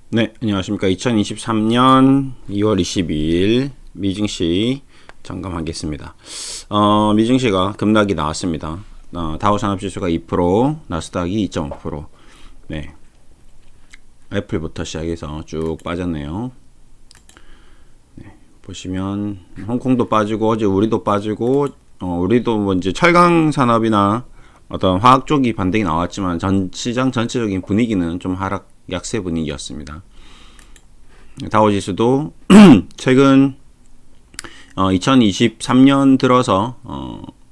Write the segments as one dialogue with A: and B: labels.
A: 네, 안녕하십니까. 2023년 2월 22일 미증시 점검하겠습니다. 미증시가 급락이 나왔습니다. 다우산업지수가 2%, 나스닥이 2.5%. 네, 애플부터 시작해서 쭉 빠졌네요. 네, 보시면 홍콩도 빠지고 어제 우리도 빠지고 우리도 뭐 이제 철강 산업이나 어떤 화학 쪽이 반등이 나왔지만 시장 전체적인 분위기는 좀 하락 약세 분위기였습니다. 다우지수도 최근 2023년 들어서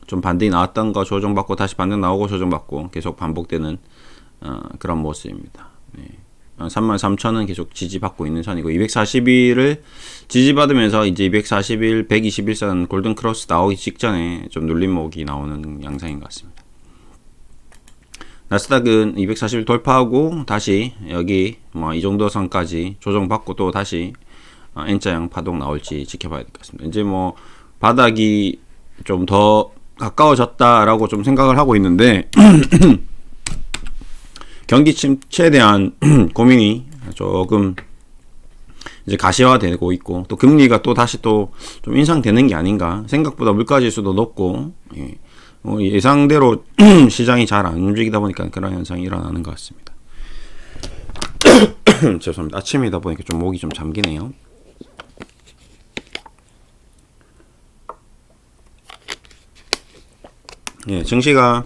A: 좀 반등이 나왔던 거 조정받고 다시 반등 나오고 조정받고 계속 반복되는 그런 모습입니다. 네. 33,000은 계속 지지받고 있는 선이고 240일을 지지받으면서 이제 240일, 121선 골든 크로스 나오기 직전에 좀 눌림목이 나오는 양상인 것 같습니다. 나스닥은 240일 돌파하고 다시 여기 뭐 이 정도 선까지 조정받고 또 다시 N자형 파동 나올지 지켜봐야 될 것 같습니다. 이제 뭐 바닥이 좀 더 가까워졌다라고 좀 생각을 하고 있는데 경기 침체에 대한 고민이 조금 이제 가시화되고 있고 또 금리가 또 다시 또 좀 인상되는 게 아닌가. 생각보다 물가지수도 높고 예상대로 시장이 잘 안 움직이다 보니까 그런 현상이 일어나는 것 같습니다. 죄송합니다. 아침이다 보니까 좀 목이 좀 잠기네요. 예, 증시가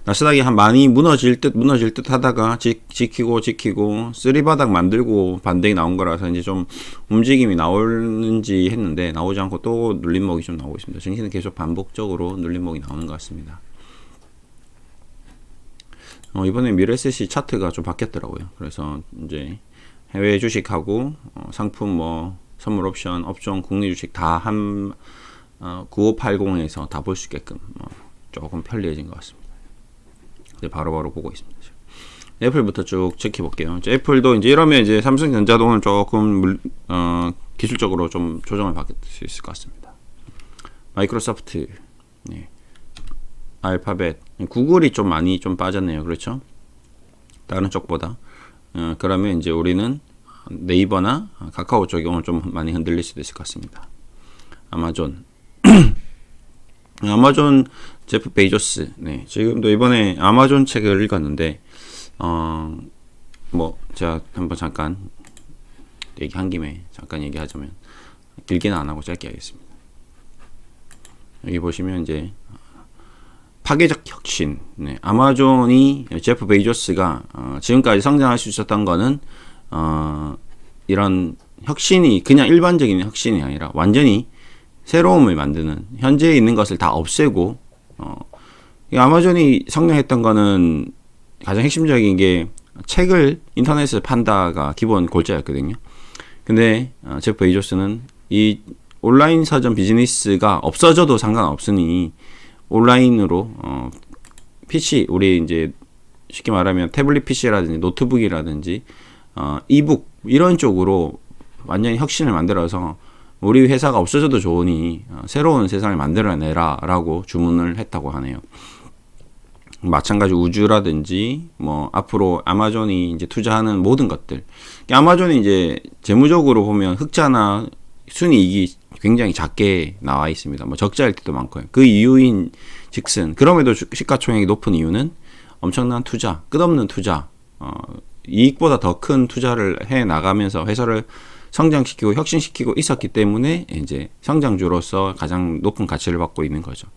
A: 나스닥이 많이 무너질 듯 하다가 지키고 쓰리바닥 만들고 반등이 나온 거라서 이제 좀 움직임이 나오는지 했는데 나오지 않고 또 눌림목이 좀 나오고 있습니다. 증시는 계속 반복적으로 눌림목이 나오는 것 같습니다. 이번에 미래에셋이 차트가 좀 바뀌었더라고요. 그래서 이제 해외 주식하고 상품 뭐 선물 옵션, 업종, 국내 주식 다 한 9580에서 다 볼 수 있게끔 조금 편리해진 것 같습니다. 바로바로 보고 있습니다. 애플부터 쭉 지켜볼게요. 애플도 이제 이러면 이제 삼성전자도 오늘 조금 기술적으로 좀 조정을 받을 수 있을 것 같습니다. 마이크로소프트, 네. 알파벳, 구글이 좀 많이 좀 빠졌네요. 그렇죠? 다른 쪽보다. 그러면 이제 우리는 네이버나 카카오 쪽이 오늘 좀 많이 흔들릴 수도 있을 것 같습니다. 아마존. 아마존 제프 베이조스, 네, 지금도 이번에 아마존 책을 읽었는데, 뭐, 제가 한번 잠깐 얘기한 김에 잠깐 얘기하자면, 길게는 안 하고 짧게 하겠습니다. 여기 보시면 이제, 파괴적 혁신, 네, 아마존이, 제프 베이조스가, 지금까지 성장할 수 있었던 거는, 이런 혁신이, 그냥 일반적인 혁신이 아니라, 완전히 새로움을 만드는, 현재에 있는 것을 다 없애고, 아마존이 성장했던 거는 가장 핵심적인 게 책을 인터넷에서 판다가 기본 골자였거든요. 근데 제프 베이조스는 이 온라인 서점 비즈니스가 없어져도 상관없으니 온라인으로 PC, 우리 이제 쉽게 말하면 태블릿 PC라든지 노트북이라든지 이북 이런 쪽으로 완전히 혁신을 만들어서 우리 회사가 없어져도 좋으니 새로운 세상을 만들어내라 라고 주문을 했다고 하네요. 마찬가지 우주라든지 뭐 앞으로 아마존이 이제 투자하는 모든 것들, 아마존이 이제 재무적으로 보면 흑자나 순이익이 굉장히 작게 나와 있습니다. 뭐 적자일 때도 많고요. 그 이유인 즉슨 그럼에도 시가총액이 높은 이유는 엄청난 투자, 끝없는 투자, 이익보다 더 큰 투자를 해 나가면서 회사를 성장시키고 혁신시키고 있었기 때문에 이제 성장주로서 가장 높은 가치를 받고 있는 거죠.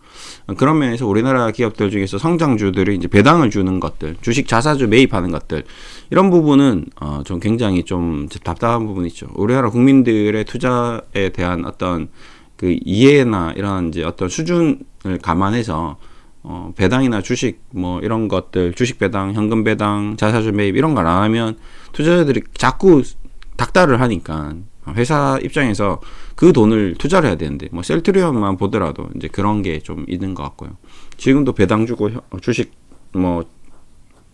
A: 그런 면에서 우리나라 기업들 중에서 성장주들이 이제 배당을 주는 것들, 주식 자사주 매입하는 것들, 이런 부분은 좀 굉장히 좀 답답한 부분이 있죠. 우리나라 국민들의 투자에 대한 어떤 그 이해나 이런 이제 어떤 수준을 감안해서 배당이나 주식 뭐 이런 것들, 주식 배당, 현금 배당, 자사주 매입 이런 걸 안 하면 투자자들이 자꾸 닥달을 하니까 회사 입장에서 그 돈을 투자를 해야 되는데 뭐 셀트리온만 보더라도 이제 그런 게 좀 있는 것 같고요. 지금도 배당 주고 주식 뭐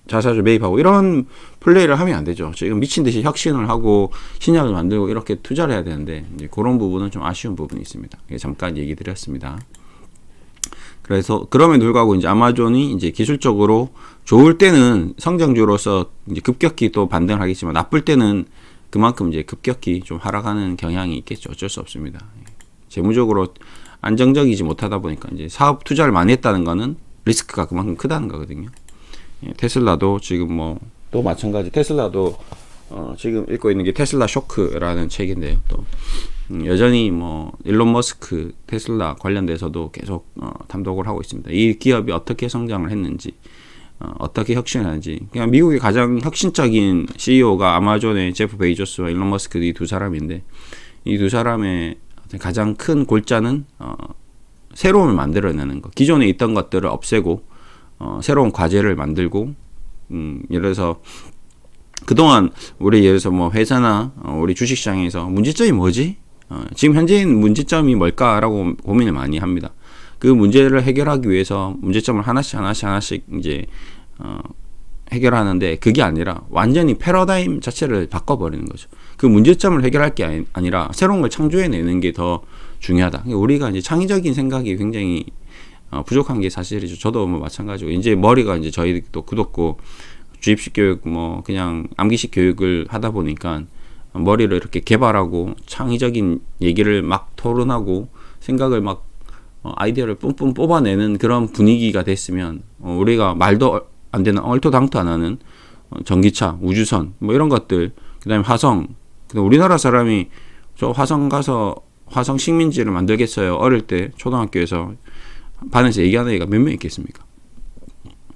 A: 자사주 매입하고 이런 플레이를 하면 안 되죠. 지금 미친 듯이 혁신을 하고 신약을 만들고 이렇게 투자를 해야 되는데 이제 그런 부분은 좀 아쉬운 부분이 있습니다. 잠깐 얘기 드렸습니다. 그래서 그럼에도 불구하고 이제 아마존이 이제 기술적으로 좋을 때는 성장주로서 이제 급격히 또 반등을 하겠지만 나쁠 때는 그만큼 이제 급격히 좀 하락하는 경향이 있겠죠. 어쩔 수 없습니다. 재무적으로 안정적이지 못하다 보니까 이제 사업 투자를 많이 했다는 거는 리스크가 그만큼 크다는 거거든요. 테슬라도 지금 뭐 또 마찬가지. 테슬라도 지금 읽고 있는 게 테슬라 쇼크라는 책인데요. 또 여전히 뭐 일론 머스크 테슬라 관련돼서도 계속 탐독을 하고 있습니다. 이 기업이 어떻게 성장을 했는지, 어떻게 혁신을 하는지. 그냥 미국의 가장 혁신적인 CEO가 아마존의 제프 베이조스와 일론 머스크 이 두 사람인데, 이 두 사람의 가장 큰 골자는 새로움을 만들어내는 것. 기존에 있던 것들을 없애고 새로운 과제를 만들고, 예를 들어서 그동안 우리 예를 들어서 뭐 회사나 우리 주식시장에서 문제점이 뭐지? 지금 현재인 문제점이 뭘까라고 고민을 많이 합니다. 그 문제를 해결하기 위해서 문제점을 하나씩 이제 해결하는데, 그게 아니라 완전히 패러다임 자체를 바꿔버리는 거죠. 그 문제점을 해결할 게 아니라 새로운 걸 창조해내는 게 더 중요하다. 우리가 이제 창의적인 생각이 굉장히 부족한 게 사실이죠. 저도 뭐 마찬가지고, 이제 머리가 이제 저희도 굳었고, 주입식 교육 뭐 그냥 암기식 교육을 하다 보니까 머리를 이렇게 개발하고 창의적인 얘기를 막 토론하고 생각을 막 아이디어를 뿜뿜 뽑아내는 그런 분위기가 됐으면, 우리가 말도 안 되는 얼토당토 안 하는 전기차, 우주선 뭐 이런 것들, 그다음에 화성, 그다음 우리나라 사람이 저 화성 가서 화성 식민지를 만들겠어요. 어릴 때 초등학교에서 반에서 얘기하는 애가 몇 명 있겠습니까?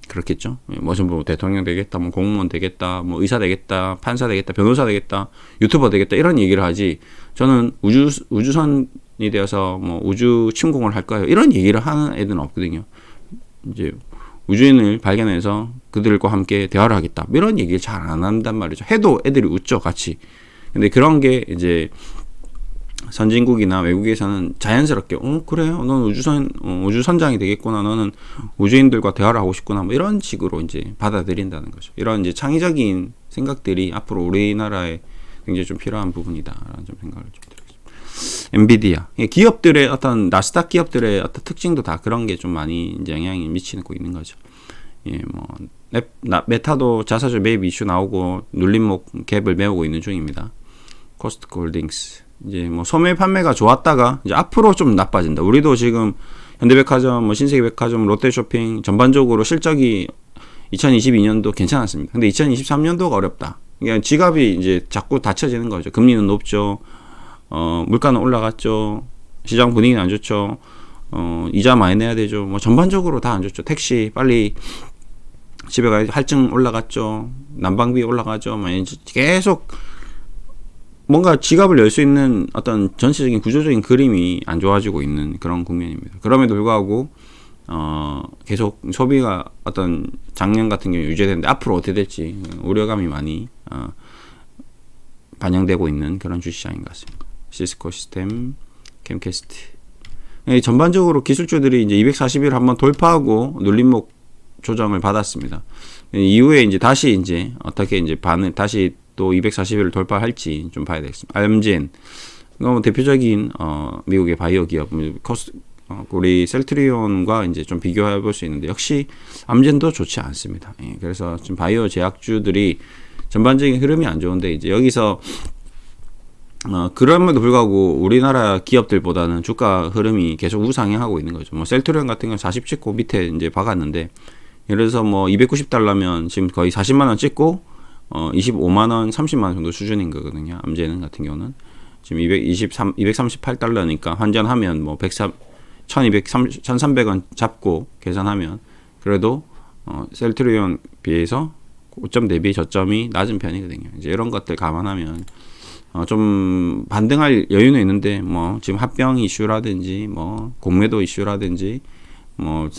A: 그렇겠죠. 뭐 전부 대통령 되겠다, 뭐 공무원 되겠다, 뭐 의사 되겠다, 판사 되겠다, 변호사 되겠다, 유튜버 되겠다, 이런 얘기를 하지. 저는 우주선이 되어서 뭐 우주 침공을 할 거예요, 이런 얘기를 하는 애들은 없거든요. 이제 우주인을 발견해서 그들과 함께 대화를 하겠다, 이런 얘기를 잘 안 한단 말이죠. 해도 애들이 웃죠, 같이. 근데 그런 게 이제 선진국이나 외국에서는 자연스럽게 그래, 너는 우주선장이 되겠구나, 너는 우주인들과 대화를 하고 싶구나, 뭐 이런 식으로 이제 받아들인다는 거죠. 이런 이제 창의적인 생각들이 앞으로 우리나라에 굉장히 좀 필요한 부분이다라는 좀 생각을 좀 드리겠습니다. 엔비디아 기업들의 어떤 나스닥 기업들의 어떤 특징도 다 그런 게 좀 많이 이제 영향이 미치고 있는 거죠. 뭐 메타도 자사주 매입 이슈 나오고 눌림목 갭을 메우고 있는 중입니다. 코스트코 홀딩스 이제 뭐 소매 판매가 좋았다가 이제 앞으로 좀 나빠진다. 우리도 지금 현대백화점, 뭐 신세계백화점, 롯데쇼핑 전반적으로 실적이 2022년도 괜찮았습니다. 근데 2023년도가 어렵다. 그러니까 지갑이 이제 자꾸 닫혀지는 거죠. 금리는 높죠. 물가는 올라갔죠. 시장 분위기는 안 좋죠. 이자 많이 내야 되죠. 뭐 전반적으로 다 안 좋죠. 택시 빨리 집에 가야 할증 올라갔죠. 난방비 올라가죠. 뭐 계속 뭔가 지갑을 열 수 있는 어떤 전체적인 구조적인 그림이 안 좋아지고 있는 그런 국면입니다. 그럼에도 불구하고 계속 소비가 어떤 작년 같은 경우에 유지되는데 앞으로 어떻게 될지 우려감이 많이 반영되고 있는 그런 주시장인 것 같습니다. 시스코 시스템, 캠캐스트 전반적으로 기술주들이 이제 240일 한번 돌파하고 눌림목 조정을 받았습니다. 이후에 이제 다시 이제 어떻게 이제 다시 또 240일을 돌파할지 좀 봐야 되겠습니다. 암젠, 대표적인 미국의 바이오 기업, 우리 셀트리온과 이제 좀 비교해 볼 수 있는데 역시 암젠도 좋지 않습니다. 그래서 지금 바이오 제약주들이 전반적인 흐름이 안 좋은데 이제 여기서 그럼에도 불구하고 우리나라 기업들보다는 주가 흐름이 계속 우상향하고 있는 거죠. 뭐 셀트리온 같은 경우 40 찍고 밑에 이제 박았는데, 예를 들어서 뭐 290달러면 지금 거의 40만 원 찍고 25만 원, 30만 원 정도 수준인 거거든요. 암제는 같은 경우는 지금 238달러니까 환전하면 뭐 1,300원 잡고 계산하면 그래도 셀트리온 비해서 고점 대비 저점이 낮은 편이거든요. 이제 이런 것들 감안하면 좀 반등할 여유는 있는데 뭐 지금 합병 이슈라든지 뭐 공매도 이슈라든지 뭐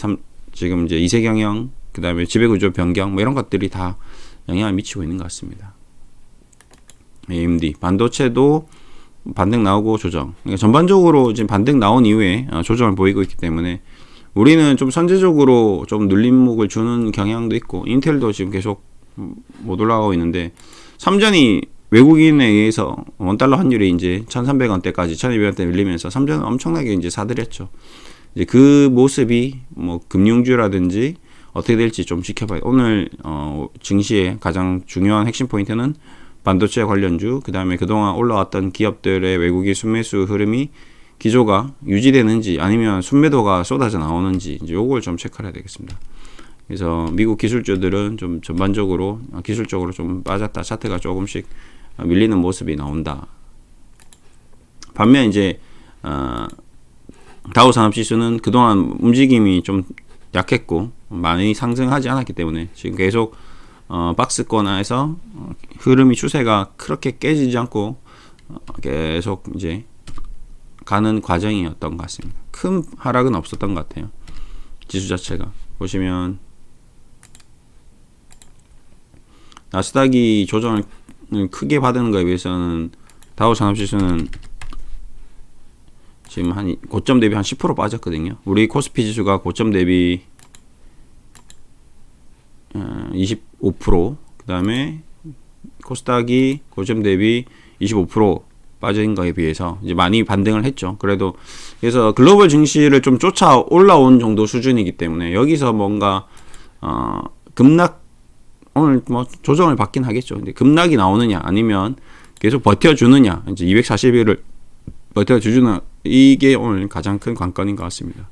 A: 지금 이제 이세 경영, 그다음에 지배구조 변경 뭐 이런 것들이 다 영향을 미치고 있는 것 같습니다. AMD 반도체도 반등 나오고 조정. 그러니까 전반적으로 지금 반등 나온 이후에 조정을 보이고 있기 때문에 우리는 좀 선제적으로 좀 눌림목을 주는 경향도 있고, 인텔도 지금 계속 못 올라가고 있는데, 삼전이 외국인에 의해서 원달러 환율이 이제 1,300원대까지 1,200원대 밀리면서 삼전은 엄청나게 이제 사들였죠. 이제 그 모습이 뭐 금융주라든지 어떻게 될지 좀 지켜봐야 돼요. 오늘 증시의 가장 중요한 핵심 포인트는 반도체 관련주, 그 다음에 그동안 올라왔던 기업들의 외국인 순매수 흐름이 기조가 유지되는지 아니면 순매도가 쏟아져 나오는지 이제 요걸 좀 체크를 해야 되겠습니다. 그래서 미국 기술주들은 좀 전반적으로 기술적으로 좀 빠졌다, 차트가 조금씩 밀리는 모습이 나온다. 반면 이제 다우 산업지수는 그동안 움직임이 좀 약했고 많이 상승하지 않았기 때문에 지금 계속 박스권에서 흐름이 추세가 그렇게 깨지지 않고 계속 이제 가는 과정이었던 것 같습니다. 큰 하락은 없었던 것 같아요. 지수 자체가 보시면 나스닥이 조정을 크게 받은 거에 비해서는 다우 산업지수는 지금 한 고점 대비 한 10% 빠졌거든요. 우리 코스피 지수가 고점 대비 25%, 그 다음에 코스닥이 고점 대비 25% 빠진 거에 비해서 이제 많이 반등을 했죠. 그래도 그래서 글로벌 증시를 좀 쫓아 올라온 정도 수준이기 때문에 여기서 뭔가 급락, 오늘 뭐 조정을 받긴 하겠죠. 근데 급락이 나오느냐 아니면 계속 버텨주느냐, 이제 240일을 버텨주느냐, 이게 오늘 가장 큰 관건인 것 같습니다.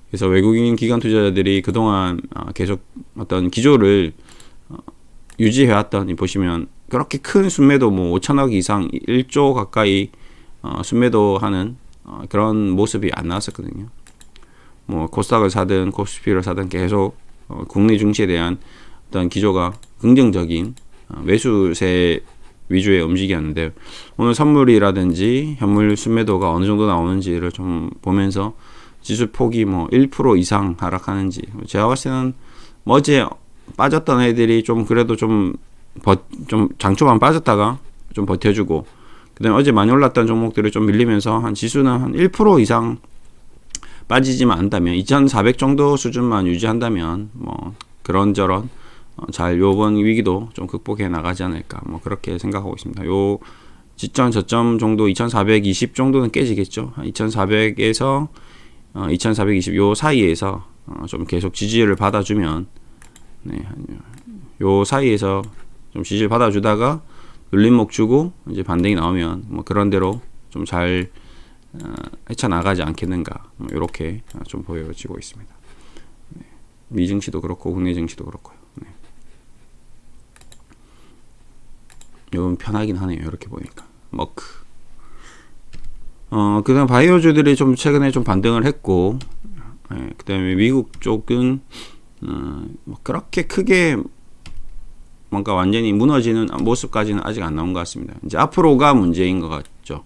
A: 그래서 외국인 기관 투자자들이 그동안 계속 어떤 기조를 유지해왔던, 보시면 그렇게 큰 순매도 뭐 5천억 이상 1조 가까이 순매도 하는 그런 모습이 안 나왔었거든요. 뭐 코스닥을 사든 코스피를 사든 계속 국내 증시에 대한 어떤 기조가 긍정적인 매수세 위주의 움직이었는데, 오늘 선물이라든지 현물 순매도가 어느 정도 나오는지를 좀 보면서 지수 폭이 뭐 1% 이상 하락하는지, 제가 봤을 때는 뭐 어제 빠졌던 애들이 좀 그래도 좀 장초반 빠졌다가 좀 버텨주고, 그 다음에 어제 많이 올랐던 종목들을 좀 밀리면서 한 지수는 한 1% 이상 빠지지만 않다면 2400 정도 수준만 유지한다면 뭐 그런저런 잘 요번 위기도 좀 극복해 나가지 않을까, 뭐 그렇게 생각하고 있습니다. 요 지점 저점 정도 2420 정도는 깨지겠죠. 2400에서 2420 요 사이에서 좀 계속 지지를 받아주면, 네, 요 사이에서 좀 지지를 받아주다가 눌림목 주고 이제 반등이 나오면 뭐 그런 대로 좀 잘 헤쳐나가지 않겠는가, 뭐 이렇게 좀 보여지고 있습니다. 네, 미 증시도 그렇고 국내 증시도 그렇고요. 네. 요건 편하긴 하네요. 이렇게 보니까. 머크. 그 다음 바이오주들이 좀 최근에 좀 반등을 했고, 네, 그 다음에 미국 쪽은 뭐 그렇게 크게 뭔가 완전히 무너지는 모습까지는 아직 안 나온 것 같습니다. 이제 앞으로가 문제인 것 같죠.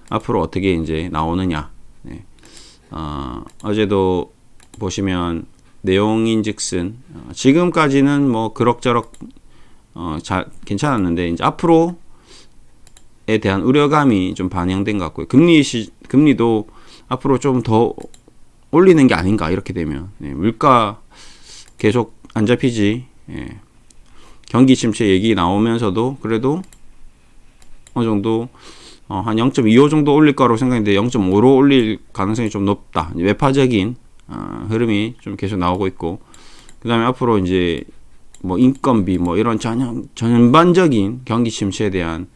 A: 앞으로 어떻게 이제 나오느냐. 네. 어제도 보시면 내용인즉슨 지금까지는 뭐 그럭저럭 잘 괜찮았는데, 이제 앞으로에 대한 우려감이 좀 반영된 것 같고요. 금리도 앞으로 좀 더 올리는 게 아닌가, 이렇게 되면. 네, 물가 계속 안 잡히지. 예. 경기 침체 얘기 나오면서도 그래도 어느 정도 한 0.25 정도 올릴 거라고 생각했는데 0.5로 올릴 가능성이 좀 높다. 외파적인 흐름이 좀 계속 나오고 있고, 그 다음에 앞으로 이제 뭐 인건비 뭐 이런 전반적인 경기 침체에 대한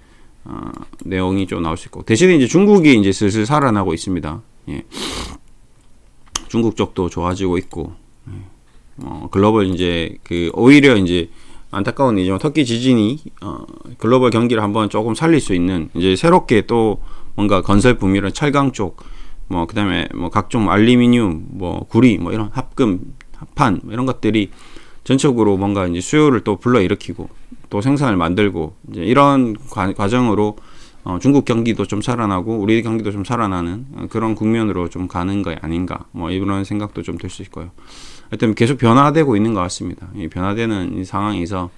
A: 내용이 좀 나올 수 있고, 대신에 이제 중국이 이제 슬슬 살아나고 있습니다. 예. 중국 쪽도 좋아지고 있고, 글로벌 이제 오히려 이제 안타까운 일이지만 터키 지진이 글로벌 경기를 한번 조금 살릴 수 있는, 이제 새롭게 또 뭔가 건설 붐이런 철강 쪽, 뭐 그다음에 뭐 각종 알루미늄, 뭐 구리, 뭐 이런 합판 뭐 이런 것들이 전적으로 뭔가 이제 수요를 또 불러일으키고 또 생산을 만들고, 이제 이런 과정으로 중국 경기도 좀 살아나고 우리 경기도 좀 살아나는 그런 국면으로 좀 가는 거 아닌가, 뭐 이런 생각도 좀 들 수 있고요. 하여튼 계속 변화되고 있는 것 같습니다. 이 변화되는 이 상황에서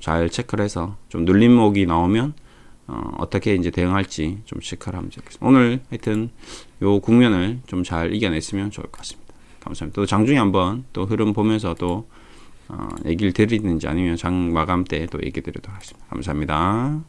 A: 잘 체크를 해서 좀 눌림목이 나오면 어떻게 이제 대응할지 좀 체크를 하면 되겠습니다. 오늘 하여튼 요 국면을 좀 잘 이겨냈으면 좋을 것 같습니다. 감사합니다. 또 장중에 한번 또 흐름 보면서 또 얘기를 드리든지 아니면 장 마감 때 또 얘기 드리도록 하겠습니다. 감사합니다.